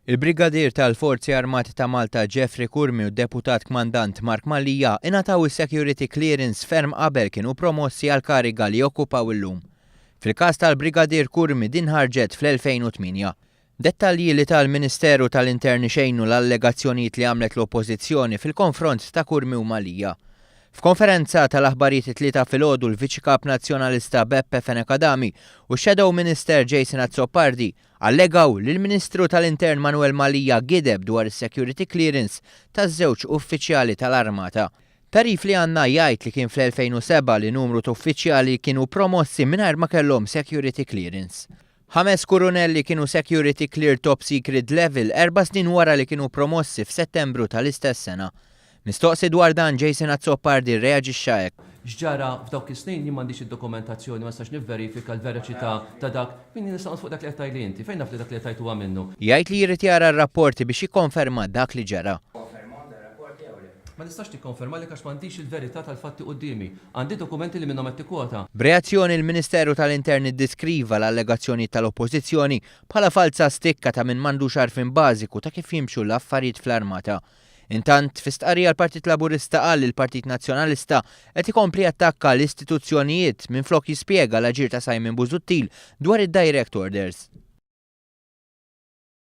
Il-Brigadier tal-Forzi Armati ta' Malta Jeffrey Kurmi u d-Deputat Kmandant Mark Malija ingħataw is-security clearance ferm qabel kienu promossi għal kariga li jokkupaw illum. Fil-każ tal-Brigadier Kurmi din ħarġet fl-2008. Dettalji li tal-Ministeru tal-Interni xejnu l-allegazzjonijiet li għamlet l-Oppożizzjoni fil-konfront ta' Kurmi u Malija. F'konferenza tal-aħbarijiet it-tlieta filgħodu l-Viċi Kap Nazzjonalista Beppe Fenekadami u Shadow Minister Jason Azzopardi allegaw li l-Ministru tal-Intern Manuel Malija gideb dwar is-security clearance taż-żewġ uffiċjali tal-Armata. Tarif li għandna jgħid li kien fl-2007 li numru ta' uffiċjali kienu promossi mingħajr ma kellhom security clearance. 5 kurunelli kienu security clear top secret level 4 snin wara li kienu promossi f'Settembru tal-istess sena. Mistoqsi dwar dan Jason Azzopardi reaġixxa hekk. X'ġara f'dawk is-snin jien m'għandix id-dokumentazzjoni ma nistax nivverifika l-veraċità ta' dak. Min nistgħu fuq dak li qed tgħidli inti, fejn naf li dak li qed tgħid huwa minnu. Jgħid li jrid jara r-rapporti biex jikkonferma dak li ġara. Ma nistax tikkonferma li għax m'għandix il-verità tal-fatti qudiemi. Għandi dokumenti li minnhom qed tikkwota. B'reazzjoni l-Ministeru tal-Intern iddeskriva l-allegazzjoni tal-Oppożizzjoni bħala falsa stikka ta' min m'għandux għarfien bażiku ta' kif jimxu l-affarijiet fl-Armata. Intant, fi stqarrija l-Partit Laburista qal li l-Partit Nazzjonalista qed ikompli attakka l-istituzzjonijiet minflok jispjega l-aġir ta' Simon Busuttil dwar id-direct orders.